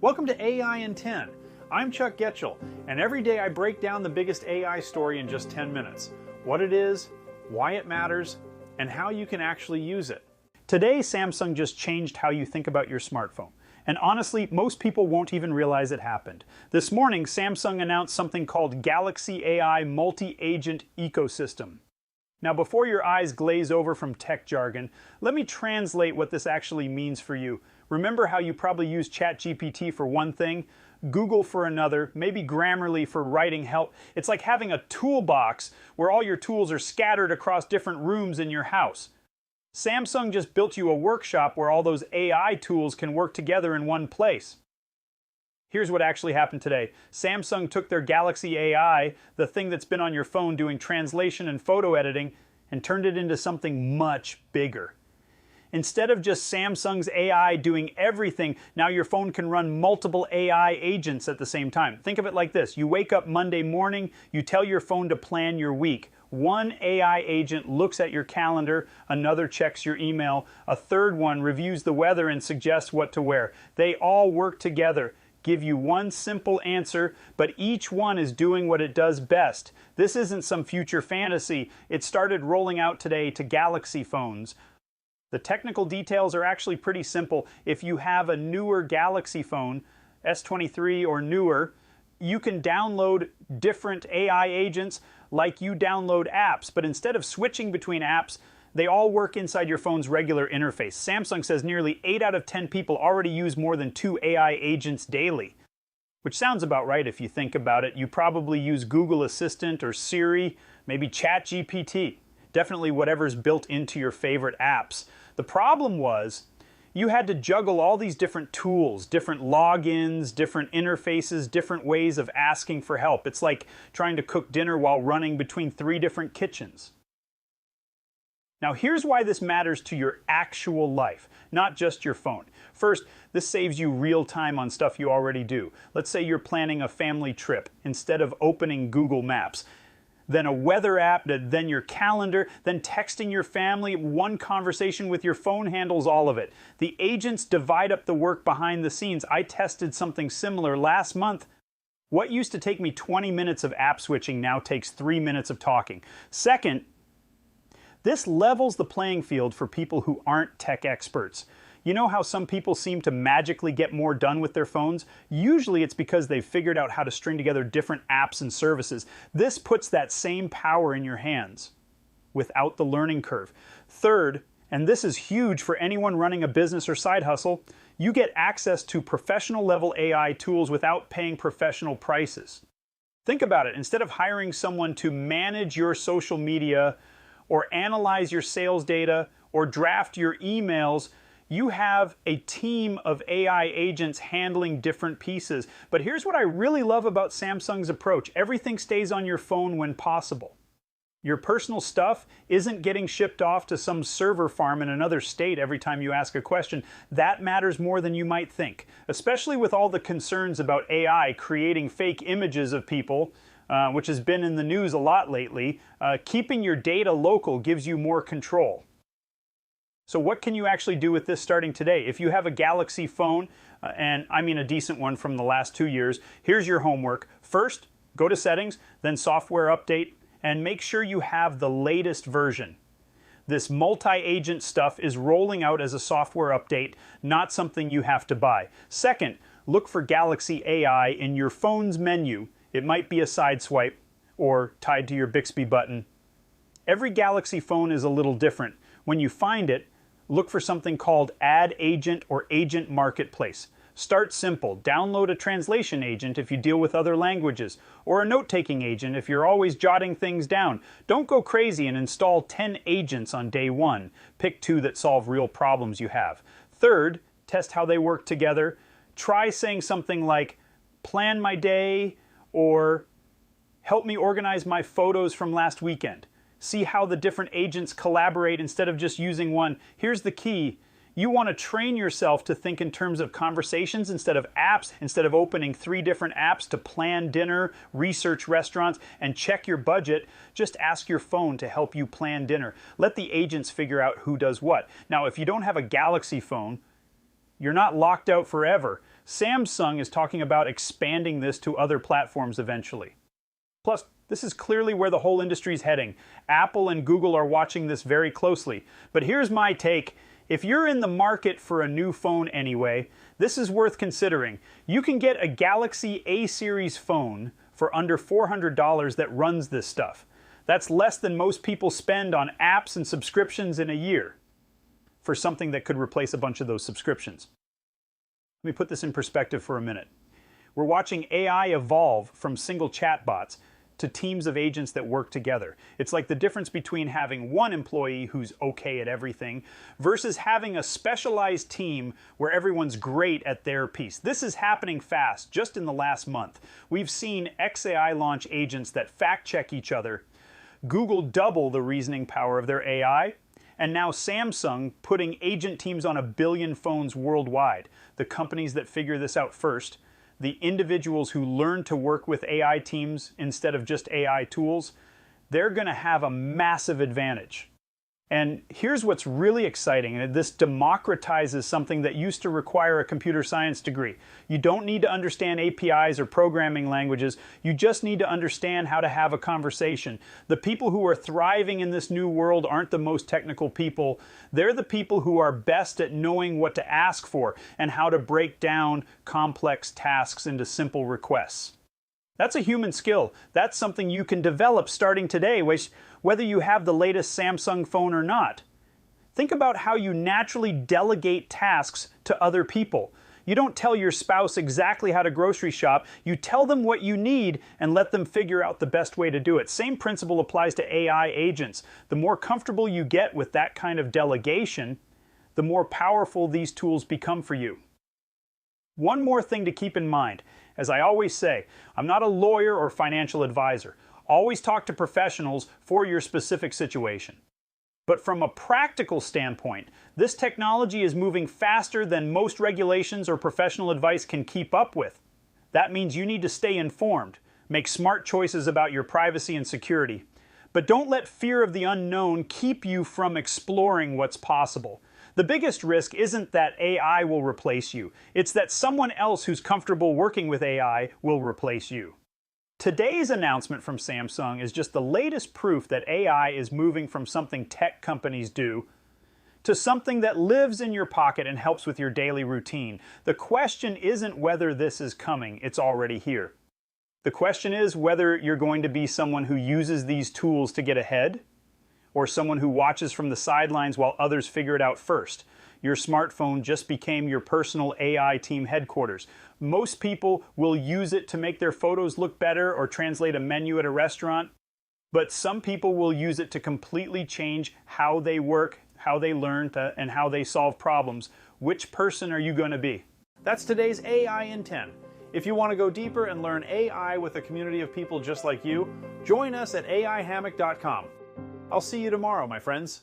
Welcome to AI in 10. I'm Chuck Goetschel, and every day I break down the biggest AI story in just 10 minutes. What it is, why it matters, and how you can actually use it. Today, Samsung just changed how you think about your smartphone. And honestly, most people won't even realize it happened. This morning, Samsung announced something called Galaxy AI Multi-Agent Ecosystem. Now, before your eyes glaze over from tech jargon, let me translate what this actually means for you. Remember how you probably use ChatGPT for one thing, Google for another, maybe Grammarly for writing help. It's like having a toolbox where all your tools are scattered across different rooms in your house. Samsung just built you a workshop where all those AI tools can work together in one place. Here's what actually happened today. Samsung took their Galaxy AI, the thing that's been on your phone doing translation and photo editing, and turned it into something much bigger. Instead of just Samsung's AI doing everything, now your phone can run multiple AI agents at the same time. Think of it like this. You wake up Monday morning, you tell your phone to plan your week. One AI agent looks at your calendar, another checks your email, a third one reviews the weather and suggests what to wear. They all work together, give you one simple answer, but each one is doing what it does best. This isn't some future fantasy. It started rolling out today to Galaxy phones. The technical details are actually pretty simple. If you have a newer Galaxy phone, S23 or newer, you can download different AI agents like you download apps, but instead of switching between apps, they all work inside your phone's regular interface. Samsung says nearly 8 out of 10 people already use more than 2 AI agents daily, which sounds about right if you think about it. You probably use Google Assistant or Siri, maybe ChatGPT. Definitely whatever's built into your favorite apps. The problem was you had to juggle all these different tools, different logins, different interfaces, different ways of asking for help. It's like trying to cook dinner while running between 3 different kitchens. Now here's why this matters to your actual life, not just your phone. First, this saves you real time on stuff you already do. Let's say you're planning a family trip instead of opening Google Maps. Then a weather app, then your calendar, then texting your family. One conversation with your phone handles all of it. The agents divide up the work behind the scenes. I tested something similar last month. What used to take me 20 minutes of app switching now takes 3 minutes of talking. Second, this levels the playing field for people who aren't tech experts. You know how some people seem to magically get more done with their phones? Usually it's because they've figured out how to string together different apps and services. This puts that same power in your hands without the learning curve. Third, and this is huge for anyone running a business or side hustle, you get access to professional level AI tools without paying professional prices. Think about it. Instead of hiring someone to manage your social media or analyze your sales data or draft your emails, you have a team of AI agents handling different pieces. But here's what I really love about Samsung's approach. Everything stays on your phone when possible. Your personal stuff isn't getting shipped off to some server farm in another state every time you ask a question. That matters more than you might think, especially with all the concerns about AI creating fake images of people, which has been in the news a lot lately. Keeping your data local gives you more control. So what can you actually do with this starting today? If you have a Galaxy phone, and I mean a decent one from the last 2 years, here's your homework. First, go to Settings, then Software Update, and make sure you have the latest version. This multi-agent stuff is rolling out as a software update, not something you have to buy. Second, look for Galaxy AI in your phone's menu. It might be a side swipe or tied to your Bixby button. Every Galaxy phone is a little different. When you find it, look for something called Add Agent or Agent Marketplace. Start simple. Download a translation agent if you deal with other languages, or a note-taking agent if you're always jotting things down. Don't go crazy and install 10 agents on day 1. Pick 2 that solve real problems you have. Third, test how they work together. Try saying something like, plan my day, or help me organize my photos from last weekend. See how the different agents collaborate instead of just using one. Here's the key. You want to train yourself to think in terms of conversations instead of apps, instead of opening 3 different apps to plan dinner, research restaurants, and check your budget. Just ask your phone to help you plan dinner. Let the agents figure out who does what. Now, if you don't have a Galaxy phone, you're not locked out forever. Samsung is talking about expanding this to other platforms eventually. Plus, this is clearly where the whole industry is heading. Apple and Google are watching this very closely. But here's my take. If you're in the market for a new phone anyway, this is worth considering. You can get a Galaxy A series phone for under $400 that runs this stuff. That's less than most people spend on apps and subscriptions in a year for something that could replace a bunch of those subscriptions. Let me put this in perspective for a minute. We're watching AI evolve from single chatbots to teams of agents that work together. It's like the difference between having one employee who's okay at everything versus having a specialized team where everyone's great at their piece. This is happening fast. Just in the last month, we've seen XAI launch agents that fact-check each other, Google double the reasoning power of their AI, and now Samsung putting agent teams on 1 billion phones worldwide. The companies that figure this out first, the individuals who learn to work with AI teams instead of just AI tools, they're going to have a massive advantage. And here's what's really exciting, and this democratizes something that used to require a computer science degree. You don't need to understand APIs or programming languages, you just need to understand how to have a conversation. The people who are thriving in this new world aren't the most technical people, they're the people who are best at knowing what to ask for and how to break down complex tasks into simple requests. That's a human skill. That's something you can develop starting today, whether you have the latest Samsung phone or not. Think about how you naturally delegate tasks to other people. You don't tell your spouse exactly how to grocery shop, you tell them what you need and let them figure out the best way to do it. Same principle applies to AI agents. The more comfortable you get with that kind of delegation, the more powerful these tools become for you. One more thing to keep in mind. As I always say, I'm not a lawyer or financial advisor. Always talk to professionals for your specific situation. But from a practical standpoint, this technology is moving faster than most regulations or professional advice can keep up with. That means you need to stay informed, make smart choices about your privacy and security. But don't let fear of the unknown keep you from exploring what's possible. The biggest risk isn't that AI will replace you. It's that someone else who's comfortable working with AI will replace you. Today's announcement from Samsung is just the latest proof that AI is moving from something tech companies do to something that lives in your pocket and helps with your daily routine. The question isn't whether this is coming, it's already here. The question is whether you're going to be someone who uses these tools to get ahead, or someone who watches from the sidelines while others figure it out first. Your smartphone just became your personal AI team headquarters. Most people will use it to make their photos look better or translate a menu at a restaurant, but some people will use it to completely change how they work, how they learn, and how they solve problems. Which person are you going to be? That's today's AI in 10. If you want to go deeper and learn AI with a community of people just like you, join us at aihammock.com. I'll see you tomorrow, my friends.